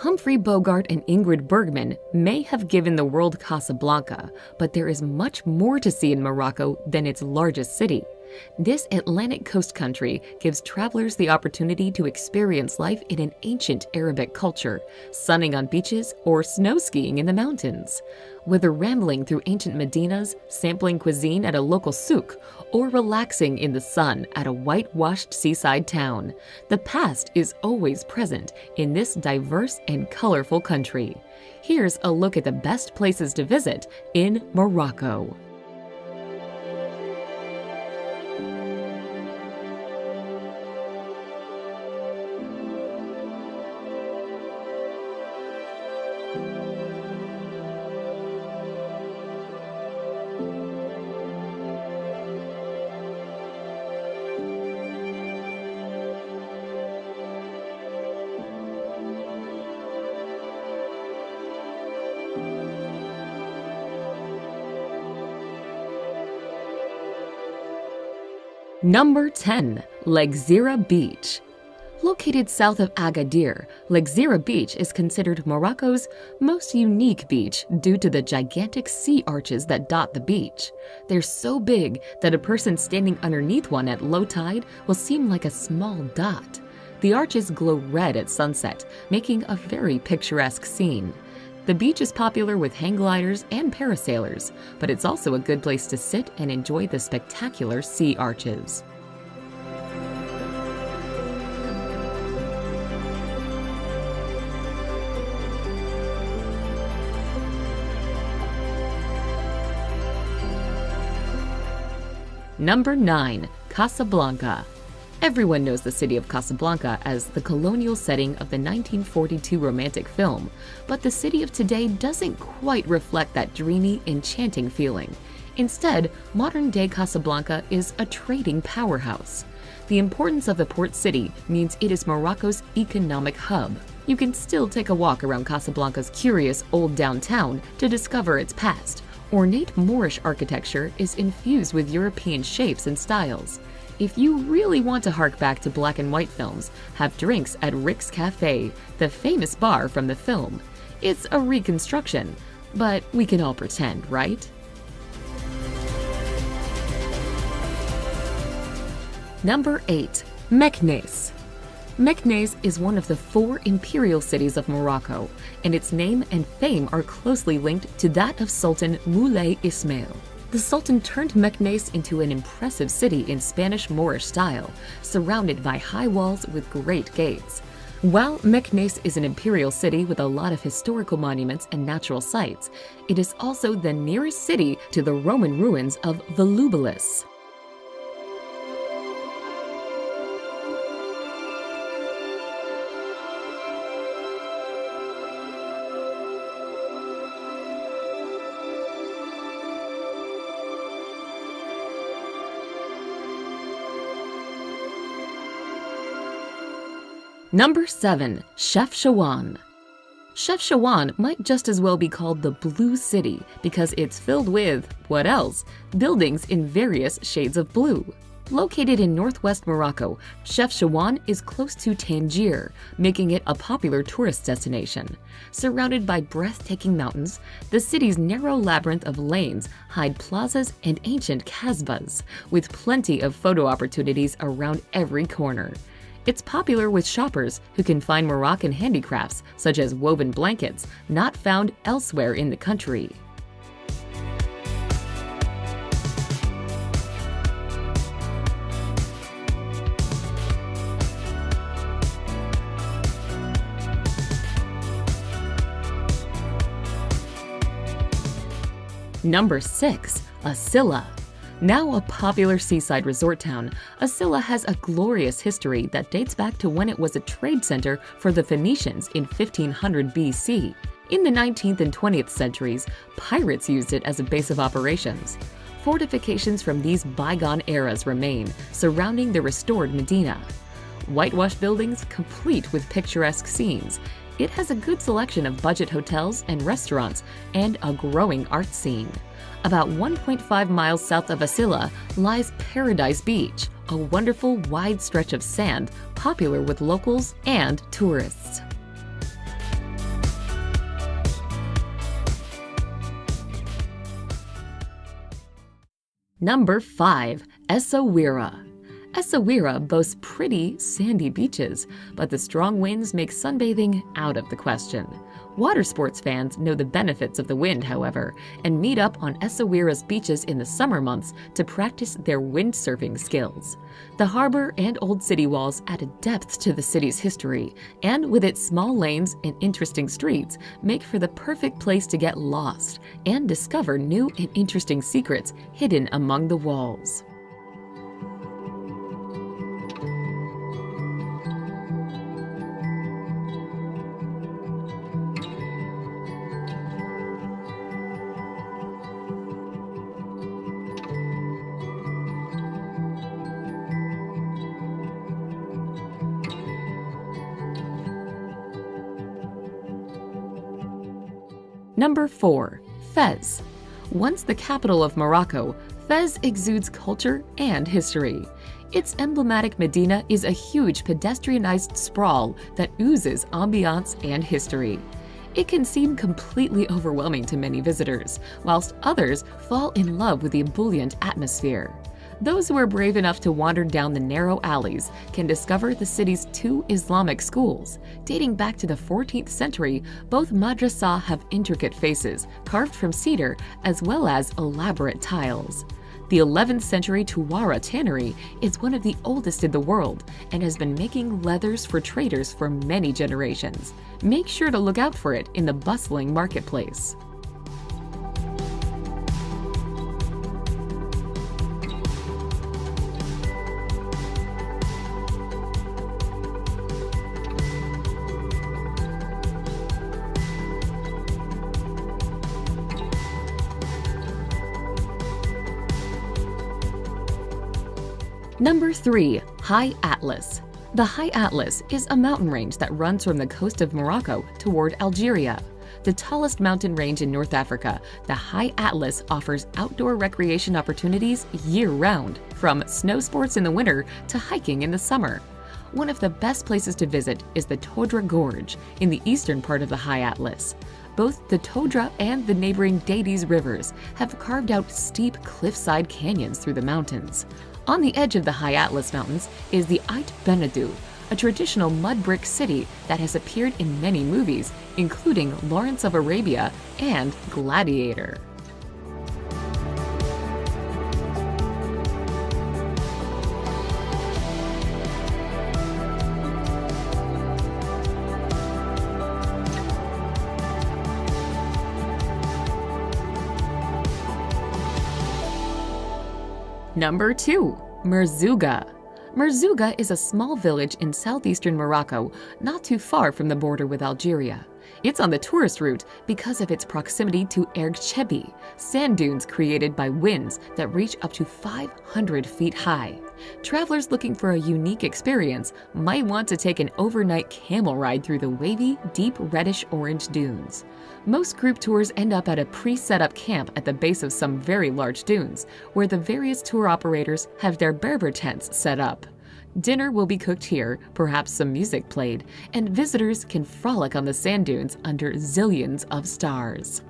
Humphrey Bogart and Ingrid Bergman may have given the world Casablanca, but there is much more to see in Morocco than its largest city. This Atlantic coast country gives travelers the opportunity to experience life in an ancient Arabic culture, sunning on beaches or snow skiing in the mountains. Whether rambling through ancient medinas, sampling cuisine at a local souk, or relaxing in the sun at a whitewashed seaside town, the past is always present in this diverse and colorful country. Here's a look at the best places to visit in Morocco. Number 10. Lagzira Beach. Located south of Agadir, Lagzira Beach is considered Morocco's most unique beach due to the gigantic sea arches that dot the beach. They're so big that a person standing underneath one at low tide will seem like a small dot. The arches glow red at sunset, making a very picturesque scene. The beach is popular with hang gliders and parasailers, but it's also a good place to sit and enjoy the spectacular sea arches. Number 9. Casablanca. Everyone knows the city of Casablanca as the colonial setting of the 1942 romantic film, but the city of today doesn't quite reflect that dreamy, enchanting feeling. Instead, modern-day Casablanca is a trading powerhouse. The importance of the port city means it is Morocco's economic hub. You can still take a walk around Casablanca's curious old downtown to discover its past. Ornate Moorish architecture is infused with European shapes and styles. If you really want to hark back to black and white films, have drinks at Rick's Cafe, the famous bar from the film. It's a reconstruction, but we can all pretend, right? Number 8. Meknes. Meknes is one of the 4 imperial cities of Morocco, and its name and fame are closely linked to that of Sultan Moulay Ismail. The Sultan turned Meknes into an impressive city in Spanish Moorish style, surrounded by high walls with great gates. While Meknes is an imperial city with a lot of historical monuments and natural sites, it is also the nearest city to the Roman ruins of Volubilis. Number 7. Chefchaouen. Chefchaouen might just as well be called the Blue City because it's filled with, what else? Buildings in various shades of blue. Located in northwest Morocco, Chefchaouen is close to Tangier, making it a popular tourist destination. Surrounded by breathtaking mountains, the city's narrow labyrinth of lanes hide plazas and ancient kasbahs, with plenty of photo opportunities around every corner. It's popular with shoppers who can find Moroccan handicrafts, such as woven blankets, not found elsewhere in the country. Number 6. Asila. Now a popular seaside resort town, Asila has a glorious history that dates back to when it was a trade center for the Phoenicians in 1500 BC. In the 19th and 20th centuries, pirates used it as a base of operations. Fortifications from these bygone eras remain, surrounding the restored Medina. Whitewashed buildings complete with picturesque scenes. It has a good selection of budget hotels and restaurants and a growing art scene. About 1.5 miles south of Asila lies Paradise Beach, a wonderful wide stretch of sand popular with locals and tourists. Number 5. Essaouira. Essaouira boasts pretty, sandy beaches, but the strong winds make sunbathing out of the question. Water sports fans know the benefits of the wind, however, and meet up on Essaouira's beaches in the summer months to practice their windsurfing skills. The harbor and old city walls add a depth to the city's history, and with its small lanes and interesting streets, make for the perfect place to get lost and discover new and interesting secrets hidden among the walls. Number 4. Fez. Once the capital of Morocco, Fez exudes culture and history. Its emblematic Medina is a huge pedestrianized sprawl that oozes ambiance and history. It can seem completely overwhelming to many visitors, whilst others fall in love with the ebullient atmosphere. Those who are brave enough to wander down the narrow alleys can discover the city's 2 Islamic schools. Dating back to the 14th century, both madrasah have intricate faces carved from cedar as well as elaborate tiles. The 11th century Tuwara tannery is one of the oldest in the world and has been making leathers for traders for many generations. Make sure to look out for it in the bustling marketplace. Number 3. High Atlas. The High Atlas is a mountain range that runs from the coast of Morocco toward Algeria. The tallest mountain range in North Africa, the High Atlas offers outdoor recreation opportunities year-round, from snow sports in the winter to hiking in the summer. One of the best places to visit is the Todra Gorge in the eastern part of the High Atlas. Both the Todra and the neighboring Dades rivers have carved out steep cliffside canyons through the mountains. On the edge of the High Atlas Mountains is the Ait Benedou, a traditional mud brick city that has appeared in many movies, including Lawrence of Arabia and Gladiator. Number 2. Merzouga. Merzouga is a small village in southeastern Morocco, not too far from the border with Algeria. It's on the tourist route because of its proximity to Erg Chebi, sand dunes created by winds that reach up to 500 feet high. Travelers looking for a unique experience might want to take an overnight camel ride through the wavy, deep reddish-orange dunes. Most group tours end up at a pre-set up camp at the base of some very large dunes, where the various tour operators have their Berber tents set up. Dinner will be cooked here, perhaps some music played, and visitors can frolic on the sand dunes under zillions of stars.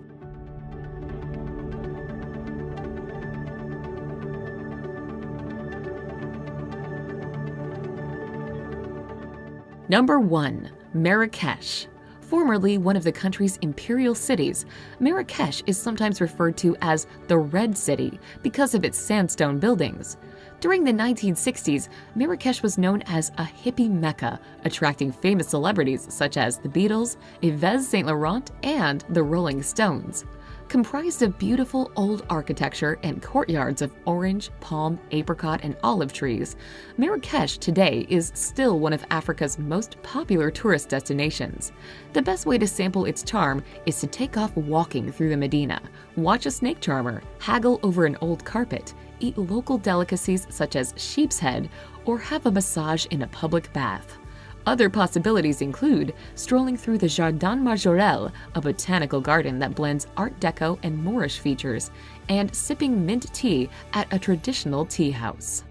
Number 1. Marrakesh. Formerly one of the country's imperial cities, Marrakesh is sometimes referred to as the Red City because of its sandstone buildings. During the 1960s, Marrakesh was known as a hippie mecca, attracting famous celebrities such as the Beatles, Yves Saint Laurent, and the Rolling Stones. Comprised of beautiful old architecture and courtyards of orange, palm, apricot, and olive trees, Marrakesh today is still one of Africa's most popular tourist destinations. The best way to sample its charm is to take off walking through the Medina, watch a snake charmer, haggle over an old carpet, eat local delicacies such as sheep's head, or have a massage in a public bath. Other possibilities include strolling through the Jardin Majorelle, a botanical garden that blends Art Deco and Moorish features, and sipping mint tea at a traditional tea house.